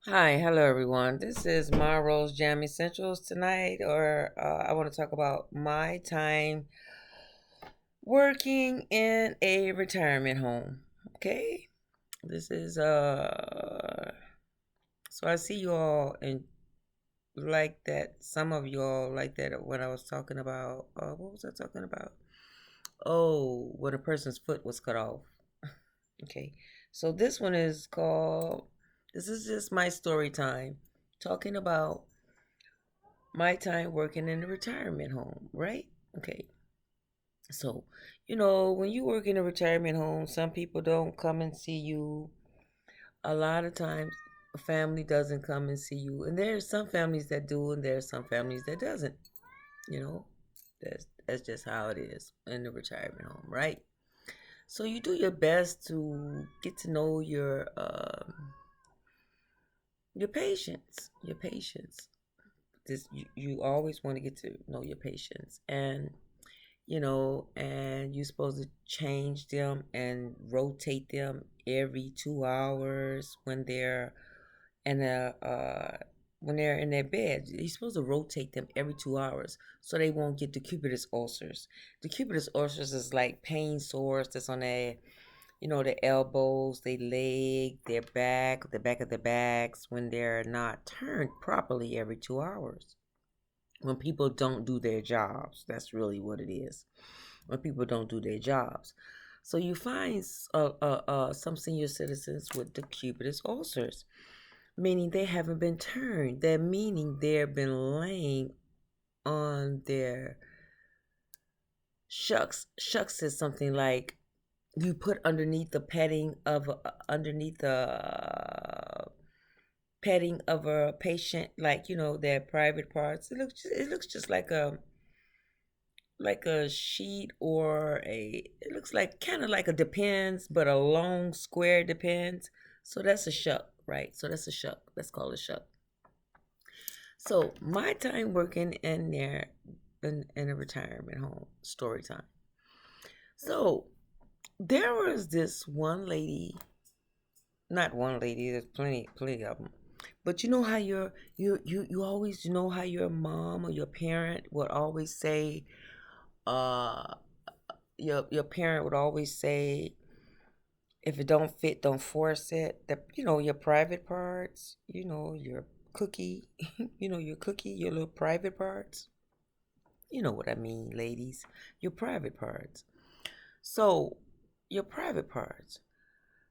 Hi, hello everyone. This is My Rose Jam Essentials tonight, or I want to talk about my time working in a retirement home. Okay, this is so I see you all and like that. Some of you all like that when I was talking about what was I talking about? Oh, when a person's foot was cut off. Okay, so this one is called. This is just my story time, talking about my time working in a retirement home, right? Okay. So, when you work in a retirement home, some people don't come and see you. A lot of times, a family doesn't come and see you. And there are some families that do, and there are some families that doesn't. You know, that's just how it is in the retirement home, right? So you do your best to get to know your patients, you always want to get to know your patients, and you're supposed to change them and rotate them every 2 hours in a when they're in their bed. You're supposed to rotate them every 2 hours so they won't get decubitus ulcers. Decubitus ulcers is like pain sores that's on their elbows, their leg, their back, the back of their backs when they're not turned properly every 2 hours. When people don't do their jobs, that's really what it is. When people don't do their jobs. So you find some senior citizens with decubitus ulcers, meaning they haven't been turned. That meaning they've been laying on their shucks. Shucks is something like you put underneath the petting of a patient, like their private parts. It looks just like a sheet or it looks like kind of like a depends, but a long square depends. So that's a shuck, right? So that's a shuck. Let's call it a shuck. So my time working in there in a retirement home, story time. So there was this one lady, not one lady, there's plenty of them. But you know how you always know how your mom or your parent would always say, uh your parent would always say, if it don't fit, don't force it. Your private parts, your cookie, your little private parts. You know what I mean, ladies. Your private parts. So, your private parts.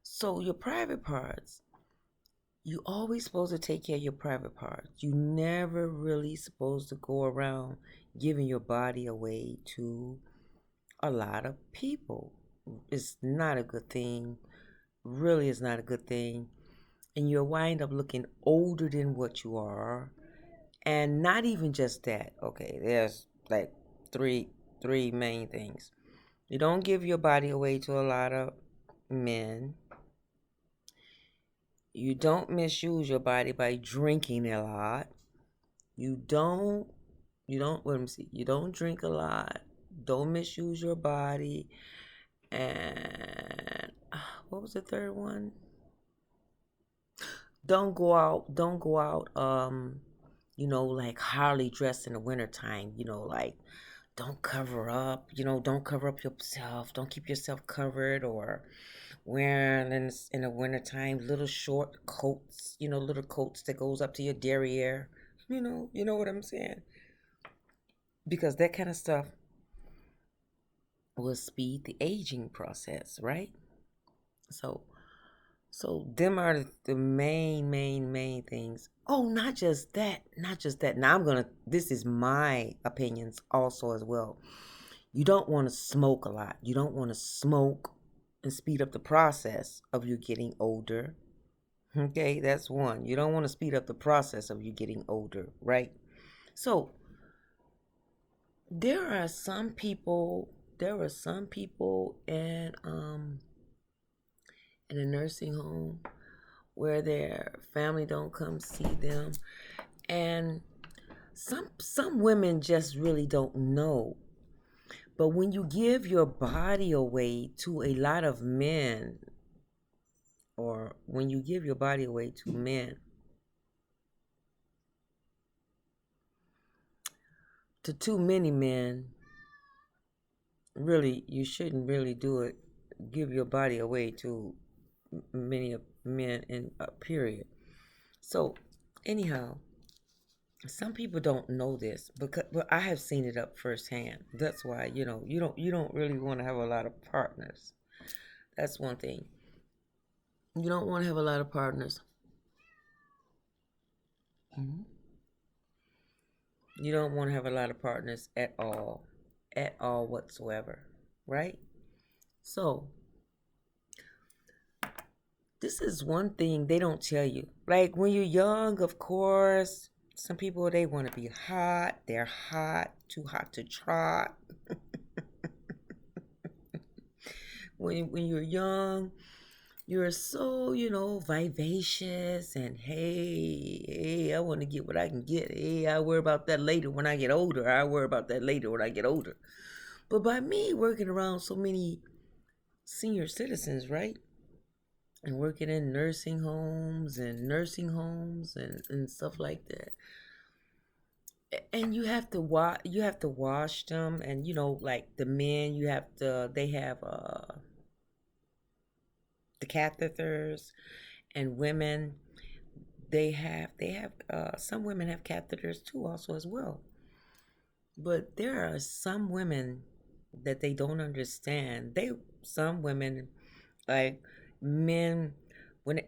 So, your private parts, you always supposed to take care of your private parts. You never really supposed to go around giving your body away to a lot of people. It's not a good thing. Really is not a good thing. And you'll wind up looking older than what you are. And not even just that. Okay, there's like three three main things. You don't give your body away to a lot of men. You don't misuse your body by drinking a lot. You don't let me see. You don't drink a lot. Don't misuse your body. And what was the third one? Don't go out like Harley dressed in the wintertime, like don't cover up, don't cover up yourself, don't keep yourself covered, or wearing in the wintertime little short coats, little coats that goes up to your derriere. You know what I'm saying? Because that kind of stuff will speed the aging process, right? So them are the main things. Oh, not just that. Now this is my opinions also as well. You don't want to smoke a lot. You don't want to smoke and speed up the process of you getting older. Okay, that's one. You don't want to speed up the process of you getting older, right? So there are some people, in a nursing home where their family don't come see them, and some women just really don't know. But when you give your body away to a lot of men, or when you give your body away to men, to too many men, really, you shouldn't really do it. Give your body away to many men in a period. So, anyhow, some people don't know this because well, I have seen it up firsthand. That's why you don't really want to have a lot of partners. That's one thing. You don't want to have a lot of partners. Mhm. You don't want to have a lot of partners at all whatsoever, right? So this is one thing they don't tell you. Like when you're young, of course, some people they want to be hot. They're hot, too hot to trot. When you're young, you're so vivacious and hey, I want to get what I can get. Hey, I worry about that later when I get older. I worry about that later when I get older. But by me working around so many senior citizens, right? And working in nursing homes and stuff like that. And you have to wash them, and like the men you have to they have the catheters, and women they have some women have catheters too also as well. But there are some women that they don't understand. They Some women, like men,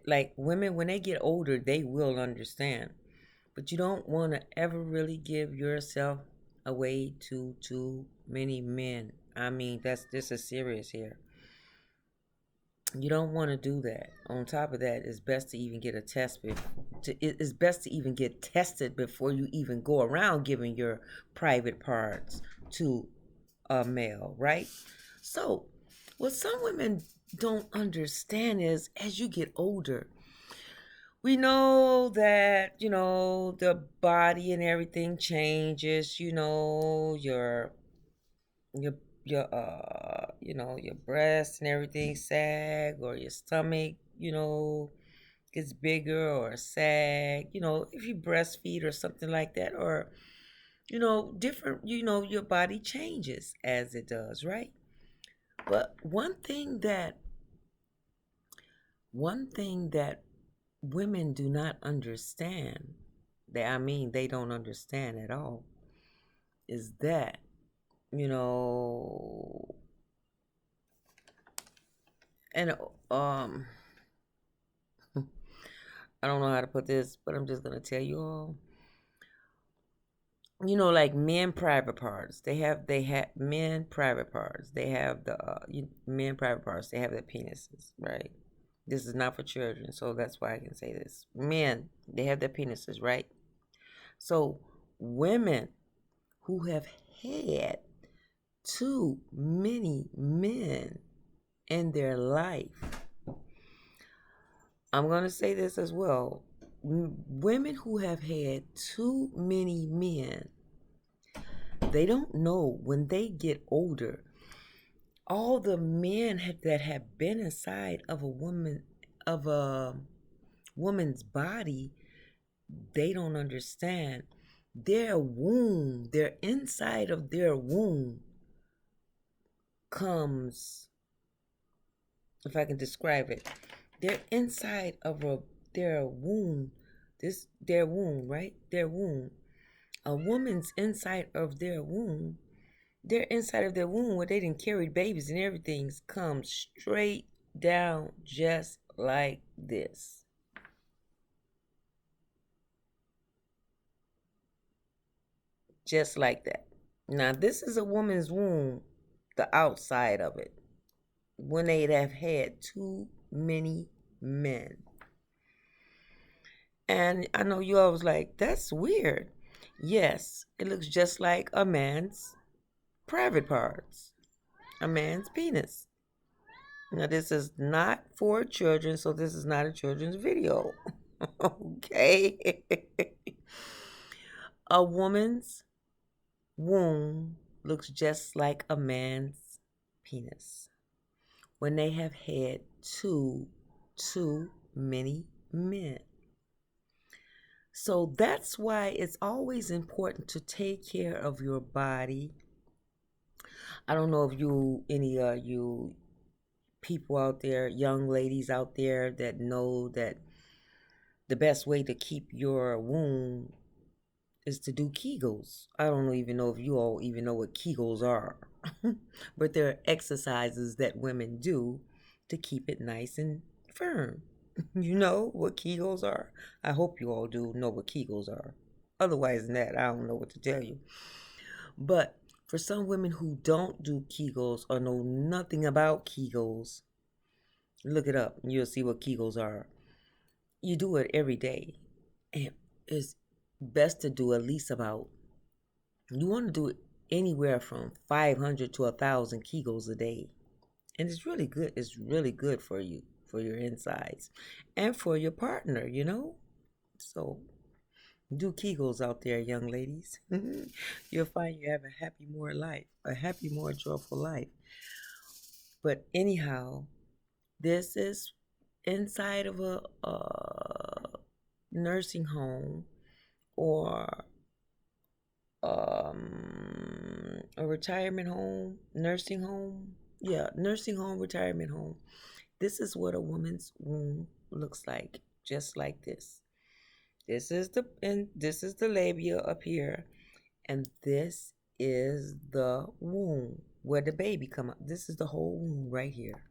like women when they get older they will understand. But you don't want to ever really give yourself away to too many men. I mean, this is serious here. You don't want to do that. On top of that, it's best to even get a test. It's best to even get tested before you even go around giving your private parts to a male, right? So, what some women don't understand is as you get older, we know that the body and everything changes. Your your breasts and everything sag, or your stomach gets bigger or sag. If you breastfeed or something like that, or different. Your body changes as it does, right? But one thing that women do not understand, they don't understand at all, is that, you know, and I don't know how to put this, but I'm just gonna tell you all. Like men private parts, they have men private parts. They have the men private parts. They have their penises, right? This is not for children, so that's why I can say this. Men, they have their penises, right? So women who have had too many men in their life, I'm going to say this as well. Women who have had too many men, they don't know when they get older, all the men that have been inside of a woman's body, they don't understand. Their womb, their inside of their womb comes, if I can describe it, their inside of their womb, their womb, right? Their womb. A woman's inside of their inside of their womb, where they didn't carry babies and everything, comes straight down just like this. Just like that. Now, this is a woman's womb, the outside of it, when they'd have had too many men. And I know you all was like, that's weird. Yes, it looks just like a man's private parts, a man's penis. Now, this is not for children, so this is not a children's video. Okay? A woman's womb looks just like a man's penis when they have had too many men. So that's why it's always important to take care of your body. I don't know if any you people out there, young ladies out there that know that the best way to keep your womb is to do Kegels. I don't even know if you all even know what Kegels are, but they're exercises that women do to keep it nice and firm. You know what Kegels are? I hope you all do know what Kegels are. Otherwise than that, I don't know what to tell you. But for some women who don't do Kegels or know nothing about Kegels, look it up and you'll see what Kegels are. You do it every day. And it's best to do at least about, you want to do it anywhere from 500 to 1,000 Kegels a day. And it's really good. It's really good for you, for your insides, and for your partner, you know? So do Kegels out there, young ladies. You'll find you have a happy, more life, a happy, more joyful life. But anyhow, this is inside of a nursing home or a retirement home, nursing home. Yeah, nursing home, retirement home. This is what a woman's womb looks like, just like this. This is the labia up here, and this is the womb where the baby come out. This is the whole womb right here.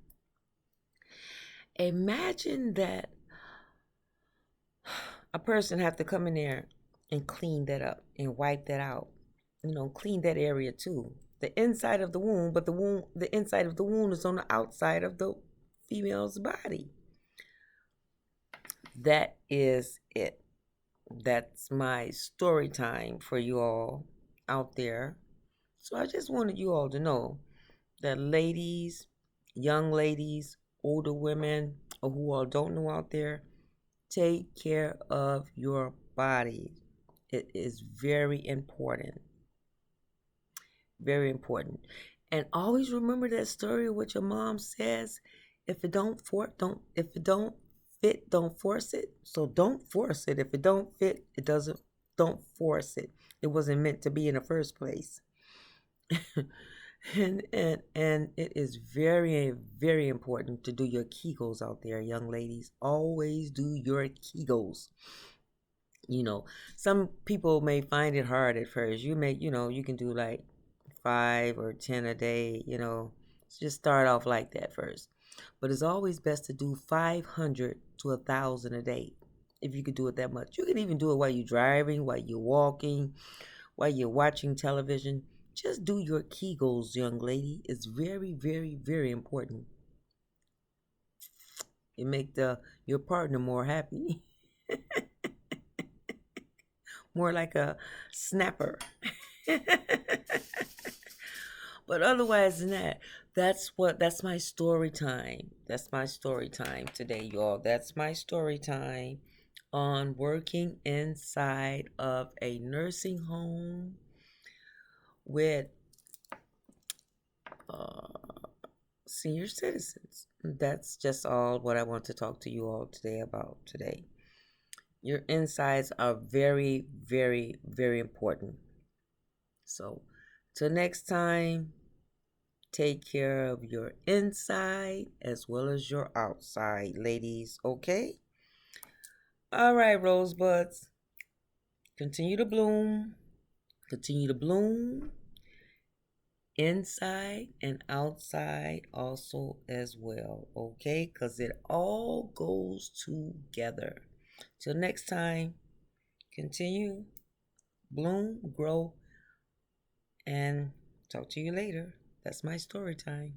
Imagine that a person have to come in there and clean that up and wipe that out. You know, clean that area too. The inside of the womb, but the inside of the womb is on the outside of the female's body. That is it. That's my story time for you all out there. So I just wanted you all to know that ladies, young ladies, older women, or who all don't know out there, take care of your body. It is very important. Very important. And always remember that story of what your mom says. If it don't fit, don't force it. So don't force it. If it don't fit, it doesn't don't force it. It wasn't meant to be in the first place. And it is very, very important to do your Kegels out there, young ladies. Always do your Kegels. You know, some people may find it hard at first. You can do like 5 or 10 a day, just start off like that first. But it's always best to do 500 to 1,000 a day. If you could do it that much, you can even do it while you're driving, while you're walking, while you're watching television. Just do your Kegels, young lady. It's very, very, very important. It make your partner more happy. More like a snapper. But otherwise than that, that's my story time. That's my story time today, y'all. That's my story time on working inside of a nursing home with senior citizens. That's just all what I want to talk to you all today about today. Your insides are very, very, very important. So, till next time, take care of your inside as well as your outside, ladies, okay? All right, rosebuds. Continue to bloom. Continue to bloom inside and outside also as well, okay? Because it all goes together. Till next time, continue, bloom, grow, and talk to you later. That's my story time.